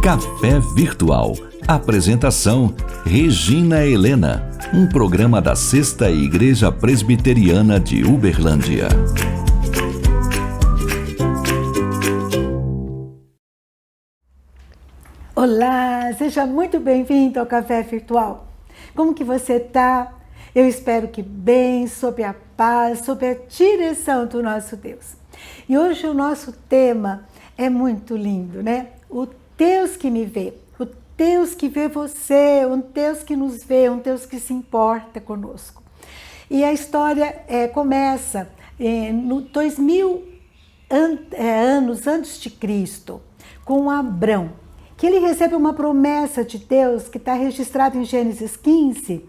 Café Virtual. Apresentação: Regina Helena. Um programa da Sexta Igreja Presbiteriana de Uberlândia. Olá, seja muito bem-vindo ao Café Virtual. Como que você está? Eu espero que bem, sob a paz, sob a direção do nosso Deus. E hoje o nosso tema é muito lindo, né? O Deus que me vê, o Deus que vê você, um Deus que nos vê, um Deus que se importa conosco. E a história começa no 2000 anos antes de Cristo, com Abrão, que ele recebe uma promessa de Deus que está registrada em Gênesis 15,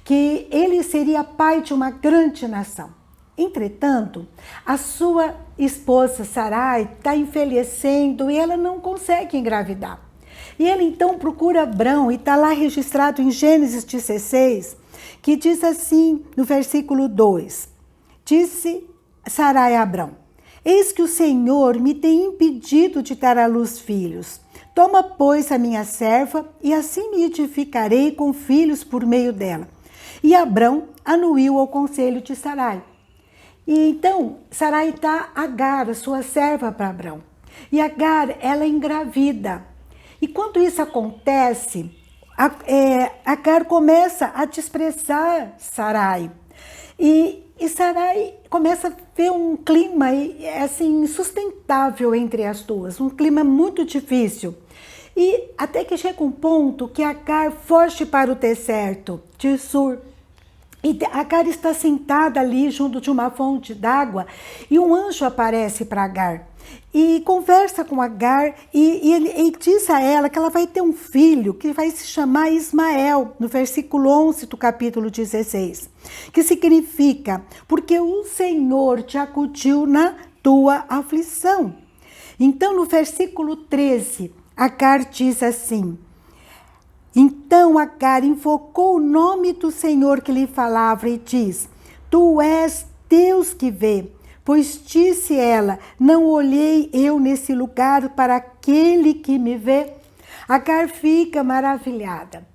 que ele seria pai de uma grande nação. Entretanto, a sua esposa Sarai está envelhecendo e ela não consegue engravidar. E ele então procura Abrão e está lá registrado em Gênesis 16, que diz assim no versículo 2: Disse Sarai a Abrão: Eis que o Senhor me tem impedido de dar à luz filhos. Toma, pois, a minha serva, e assim me edificarei com filhos por meio dela. E Abrão anuiu ao conselho de Sarai. E então, Sarai dá Agar, a sua serva, para Abrão. E Agar, ela é engravida. E quando isso acontece, Agar começa a desprezar Sarai. E Sarai começa a ver um clima assim, insustentável entre as duas, um clima muito difícil. E até que chega um ponto que Agar foge para o deserto de Sur. E Agar está sentada ali junto de uma fonte d'água e um anjo aparece para Agar e conversa com Agar e diz a ela que ela vai ter um filho que vai se chamar Ismael, no versículo 11 do capítulo 16, que significa: porque o Senhor te acudiu na tua aflição. Então, no versículo 13, Agar diz assim: Então Agar invocou o nome do Senhor que lhe falava e diz: Tu és Deus que vê. Pois disse ela: Não olhei eu nesse lugar para aquele que me vê? Agar fica maravilhada.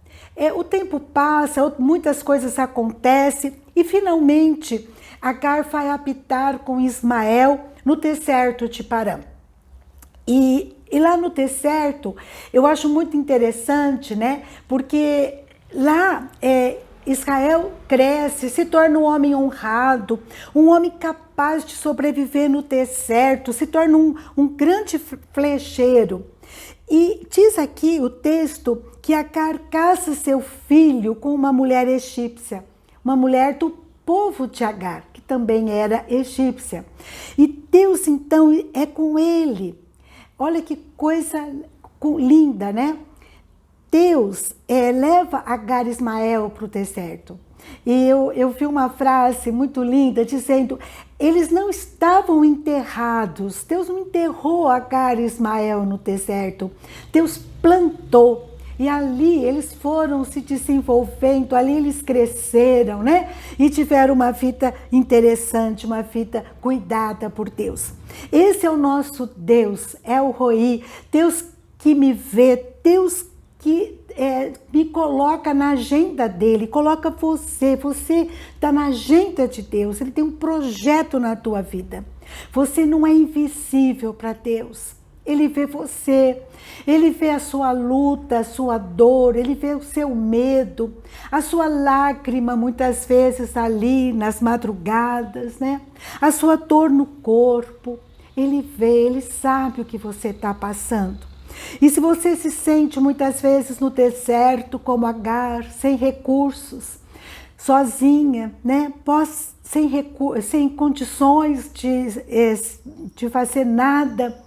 O tempo passa, muitas coisas acontecem e finalmente Agar vai habitar com Ismael no deserto de Parã. E lá no deserto, eu acho muito interessante, né? Porque lá Israel cresce, se torna um homem honrado, um homem capaz de sobreviver no deserto, se torna um grande flecheiro. E diz aqui o texto que Agar casa seu filho com uma mulher egípcia, uma mulher do povo de Agar, que também era egípcia. E Deus então é com ele. Olha que coisa linda, né? Deus leva Agar e Ismael para o deserto. E eu vi uma frase muito linda dizendo: eles não estavam enterrados. Deus não enterrou Agar e Ismael no deserto. Deus plantou. E ali eles foram se desenvolvendo, ali eles cresceram, né? E tiveram uma vida interessante, uma vida cuidada por Deus. Esse é o nosso Deus, é o Roi, Deus que me vê, Deus que me coloca na agenda dele, coloca você está na agenda de Deus, ele tem um projeto na tua vida. Você não é invisível para Deus. Ele vê você, ele vê a sua luta, a sua dor, ele vê o seu medo, a sua lágrima muitas vezes ali nas madrugadas, né? A sua dor no corpo, ele vê, ele sabe o que você está passando. E se você se sente muitas vezes no deserto como Agar, sem recursos, sozinha, né? Sem condições de fazer nada,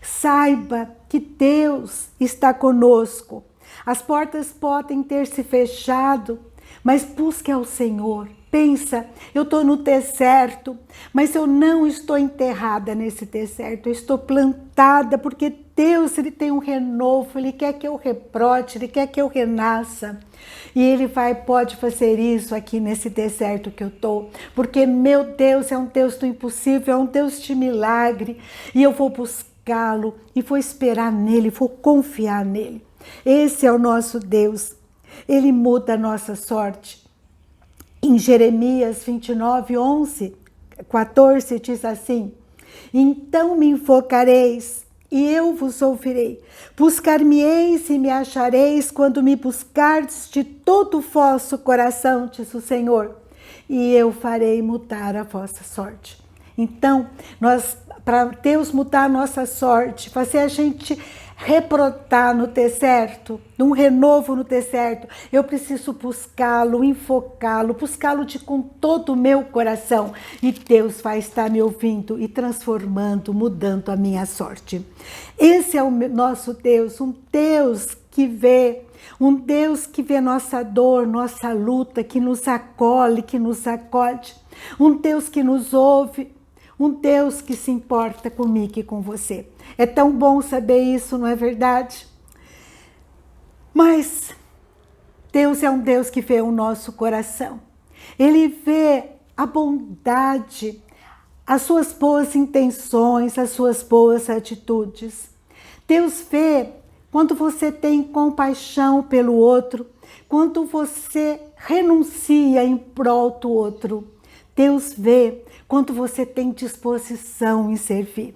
saiba que Deus está conosco. As portas podem ter se fechado, mas busque ao Senhor. Pensa, eu estou no deserto, mas eu não estou enterrada nesse deserto. Eu estou plantada porque Deus, Ele tem um renovo, Ele quer que eu rebrote, Ele quer que eu renasça. E Ele pode fazer isso aqui nesse deserto que eu estou, porque meu Deus é um Deus do impossível, é um Deus de milagre, e eu vou buscá-lo, e vou esperar nele, vou confiar nele. Esse é o nosso Deus, Ele muda a nossa sorte. Em Jeremias 29, 11, 14 diz assim: então me invocareis, e eu vos ouvirei. Buscar-me-eis e me achareis quando me buscardes de todo o vosso coração, diz o Senhor, e eu farei mudar a vossa sorte. Então, para Deus mudar a nossa sorte, fazer a gente rebrotar no deserto, num renovo no deserto, eu preciso buscá-lo, enfocá-lo, buscá-lo com todo o meu coração, e Deus vai estar me ouvindo e transformando, mudando a minha sorte. Esse é o nosso Deus, um Deus que vê nossa dor, nossa luta, que nos acolhe, que nos acode, um Deus que nos ouve, um Deus que se importa comigo e com você. É tão bom saber isso, não é verdade? Mas Deus é um Deus que vê o nosso coração. Ele vê a bondade, as suas boas intenções, as suas boas atitudes. Deus vê quando você tem compaixão pelo outro, quando você renuncia em prol do outro. Deus vê quando você tem disposição em servir.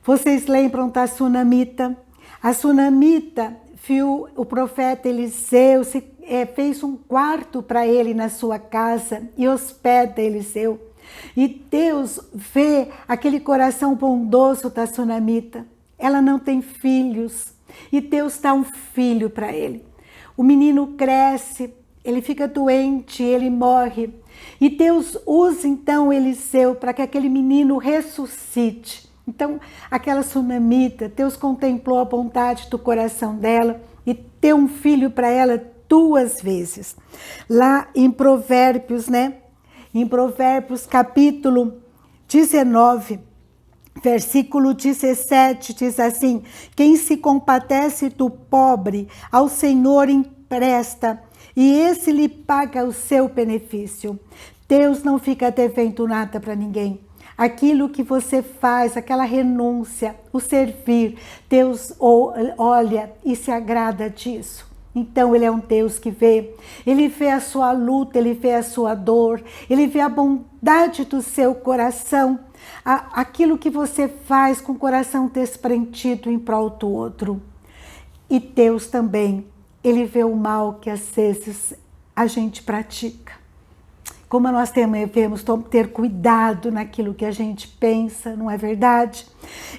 Vocês lembram da sunamita? A sunamita viu o profeta Eliseu, fez um quarto para ele na sua casa e hospeda Eliseu. E Deus vê aquele coração bondoso da sunamita. Ela não tem filhos e Deus dá um filho para ele. O menino cresce, ele fica doente, ele morre. E Deus usa então Eliseu para que aquele menino ressuscite. Então, aquela sunamita, Deus contemplou a bondade do coração dela e deu um filho para ela 2 vezes. Lá em Provérbios, Em Provérbios capítulo 19, versículo 17, diz assim: quem se compadece do pobre, ao Senhor empresta, e esse lhe paga o seu benefício. Deus não fica devendo nada para ninguém. Aquilo que você faz, aquela renúncia, o servir, Deus olha e se agrada disso. Então Ele é um Deus que vê, Ele vê a sua luta, Ele vê a sua dor, Ele vê a bondade do seu coração, aquilo que você faz com o coração desprendido em prol do outro. E Deus também, Ele vê o mal que às vezes a gente pratica. Como nós devemos ter cuidado naquilo que a gente pensa, não é verdade?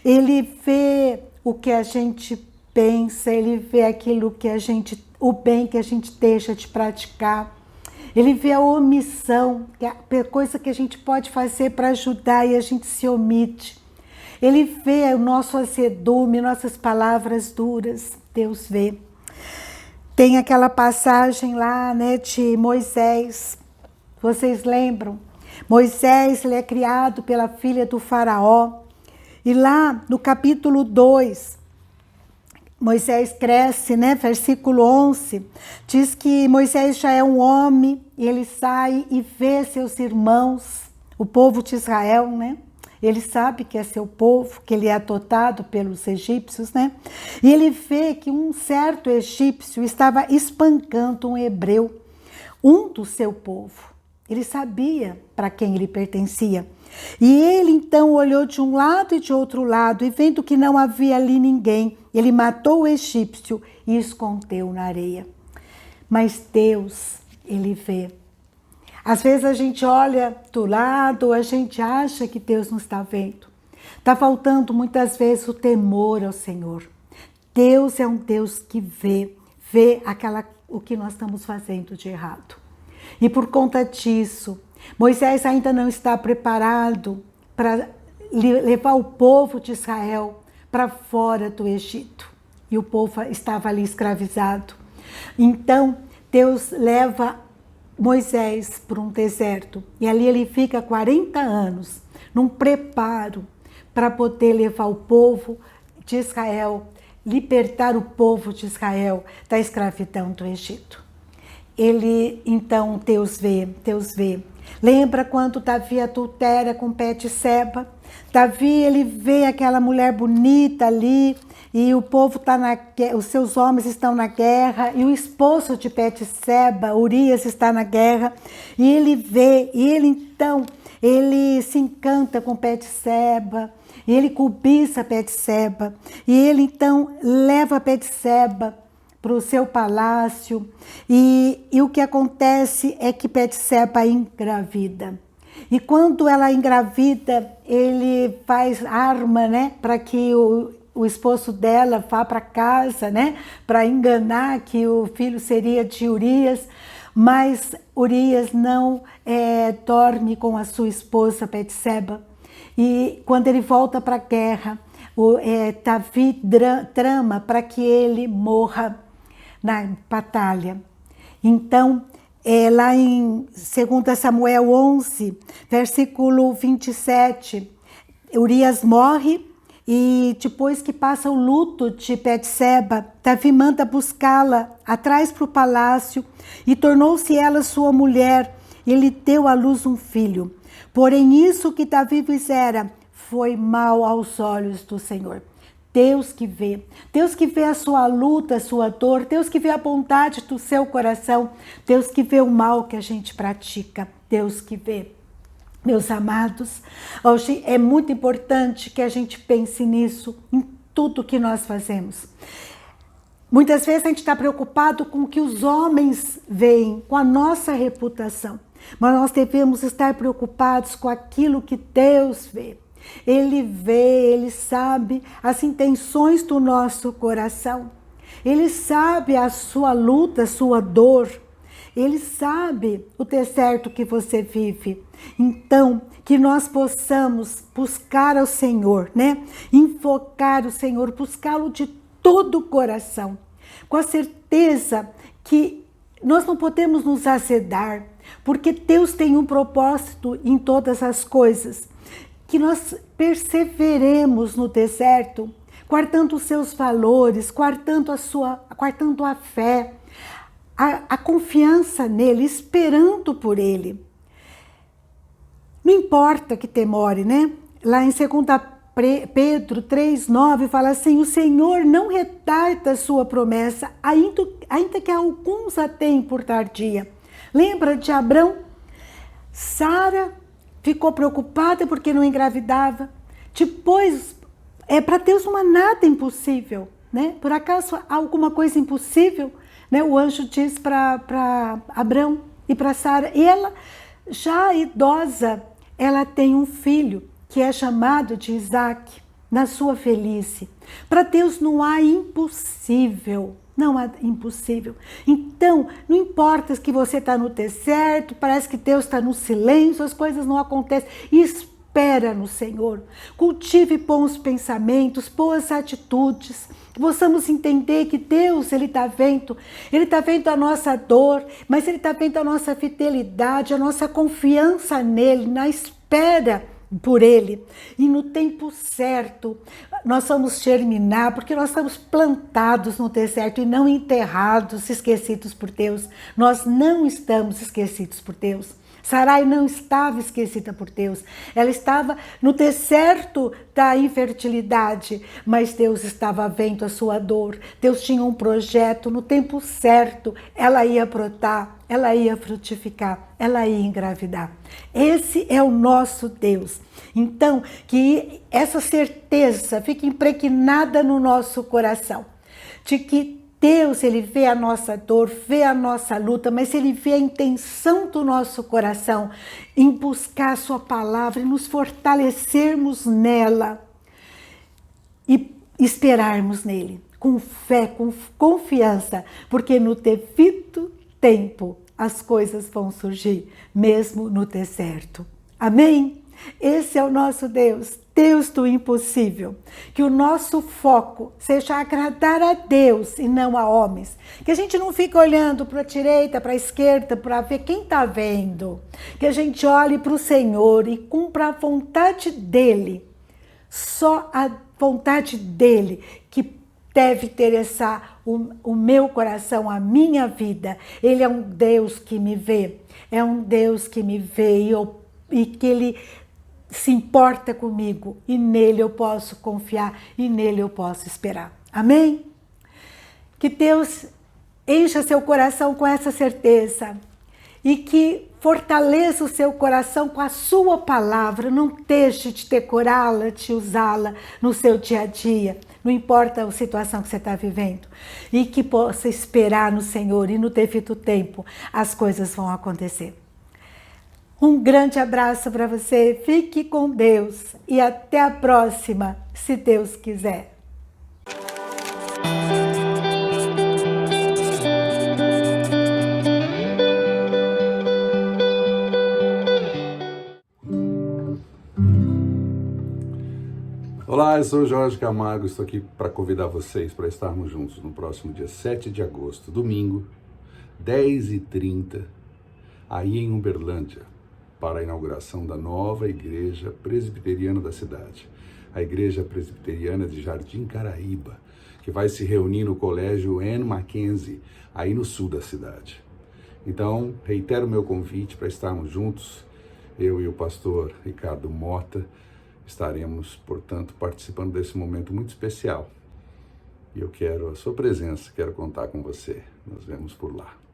Ele vê o que a gente pensa, Ele vê aquilo que o bem que a gente deixa de praticar. Ele vê a omissão, que é a coisa que a gente pode fazer para ajudar e a gente se omite. Ele vê o nosso azedume, nossas palavras duras, Deus vê. Tem aquela passagem lá, de Moisés. Vocês lembram? Moisés, ele é criado pela filha do faraó. E lá no capítulo 2, Moisés cresce, versículo 11, diz que Moisés já é um homem e ele sai e vê seus irmãos, o povo de Israel, Ele sabe que é seu povo, que ele é adotado pelos egípcios, E ele vê que um certo egípcio estava espancando um hebreu, um do seu povo. Ele sabia para quem ele pertencia. E ele então olhou de um lado e de outro lado, e vendo que não havia ali ninguém, ele matou o egípcio e escondeu na areia. Mas Deus, Ele vê. Às vezes a gente olha do lado, a gente acha que Deus não está vendo. Está faltando muitas vezes o temor ao Senhor. Deus é um Deus que vê o que nós estamos fazendo de errado. E por conta disso, Moisés ainda não está preparado para levar o povo de Israel para fora do Egito. E o povo estava ali escravizado. Então, Deus leva Moisés para um deserto. E ali ele fica 40 anos, num preparo para poder levar o povo de Israel, libertar o povo de Israel da escravidão do Egito. Então Deus vê. Lembra quando Davi adultera com Betseba? Davi, ele vê aquela mulher bonita ali, e o povo os seus homens estão na guerra, e o esposo de Betseba, Urias, está na guerra, e ele vê, e ele se encanta com Betseba, e ele cobiça Betseba, e ele então leva Betseba para o seu palácio, e o que acontece é que Betseba engravida. E quando ela engravida, ele arma, né, para que o esposo dela vá para casa, né, para enganar que o filho seria de Urias, mas Urias não dorme com a sua esposa Betseba. E quando ele volta para a guerra, Davi trama para que ele morra na batalha. Então, lá em 2 Samuel 11, versículo 27, Urias morre, e depois que passa o luto de Betseba, Davi manda buscá-la atrás para o palácio, e tornou-se ela sua mulher, e ele deu à luz um filho. Porém, isso que Davi fizera foi mal aos olhos do Senhor. Deus que vê a sua luta, a sua dor, Deus que vê a bondade do seu coração, Deus que vê o mal que a gente pratica, Deus que vê. Meus amados, hoje é muito importante que a gente pense nisso em tudo que nós fazemos. Muitas vezes a gente está preocupado com o que os homens veem, com a nossa reputação, mas nós devemos estar preocupados com aquilo que Deus vê. Ele vê, ele sabe as intenções do nosso coração. Ele sabe a sua luta, a sua dor. Ele sabe o deserto que você vive. Então, que nós possamos buscar ao Senhor, né? Invocar o Senhor, buscá-lo de todo o coração. Com a certeza que nós não podemos nos azedar, porque Deus tem um propósito em todas as coisas. Que nós perseveremos no deserto, guardando os seus valores, guardando a fé, a confiança nele, esperando por ele. Não importa que demore, né? Lá em 2 Pedro 3,9 fala assim: o Senhor não retarda a sua promessa, ainda que alguns a tenham por tardia. Lembra de Abrão? Sara ficou preocupada porque não engravidava. Depois, para Deus não há nada impossível, né? Por acaso há alguma coisa impossível? Né? O anjo diz para Abrão e para Sara, e ela, já idosa, ela tem um filho que é chamado de Isaac, na sua velhice. Para Deus não há impossível. Não há impossível. Então, não importa que você está no deserto, parece que Deus está no silêncio, as coisas não acontecem. Espera no Senhor. Cultive bons pensamentos, boas atitudes. Possamos entender que Deus, Ele está vendo a nossa dor, mas Ele está vendo a nossa fidelidade, a nossa confiança nele, na espera por ele, e no tempo certo nós vamos germinar, porque nós estamos plantados no deserto e não enterrados, esquecidos por Deus. Nós não estamos esquecidos por Deus. Sarai não estava esquecida por Deus, ela estava no deserto da infertilidade, mas Deus estava vendo a sua dor. Deus tinha um projeto, no tempo certo ela ia brotar, ela ia frutificar, ela ia engravidar. Esse é o nosso Deus. Então, que essa certeza fique impregnada no nosso coração, de que Deus, Ele vê a nossa dor, vê a nossa luta, mas Ele vê a intenção do nosso coração em buscar a sua palavra e nos fortalecermos nela e esperarmos nele, com fé, com confiança, porque no devido tempo as coisas vão surgir, mesmo no deserto. Amém? Esse é o nosso Deus, Deus do impossível. Que o nosso foco seja agradar a Deus e não a homens. Que a gente não fique olhando para a direita, para a esquerda, para ver quem está vendo. Que a gente olhe para o Senhor e cumpra a vontade dEle. Só a vontade dele que deve interessar o meu coração, a minha vida. Ele é um Deus que me vê, é um Deus que me vê e que ele se importa comigo, e nele eu posso confiar, e nele eu posso esperar. Amém? Que Deus encha seu coração com essa certeza e que fortaleça o seu coração com a sua palavra. Não deixe de decorá-la, de usá-la no seu dia a dia, não importa a situação que você está vivendo, e que possa esperar no Senhor, e no devido tempo as coisas vão acontecer. Um grande abraço para você, fique com Deus e até a próxima, se Deus quiser. Olá, eu sou Jorge Camargo, estou aqui para convidar vocês para estarmos juntos no próximo dia 7 de agosto, domingo, 10h30, aí em Uberlândia, para a inauguração da nova Igreja Presbiteriana da cidade, a Igreja Presbiteriana de Jardim Caraíba, que vai se reunir no Colégio Anne Mackenzie, aí no sul da cidade. Então, reitero o meu convite para estarmos juntos, eu e o pastor Ricardo Mota, estaremos, portanto, participando desse momento muito especial. E eu quero a sua presença, quero contar com você. Nos vemos por lá.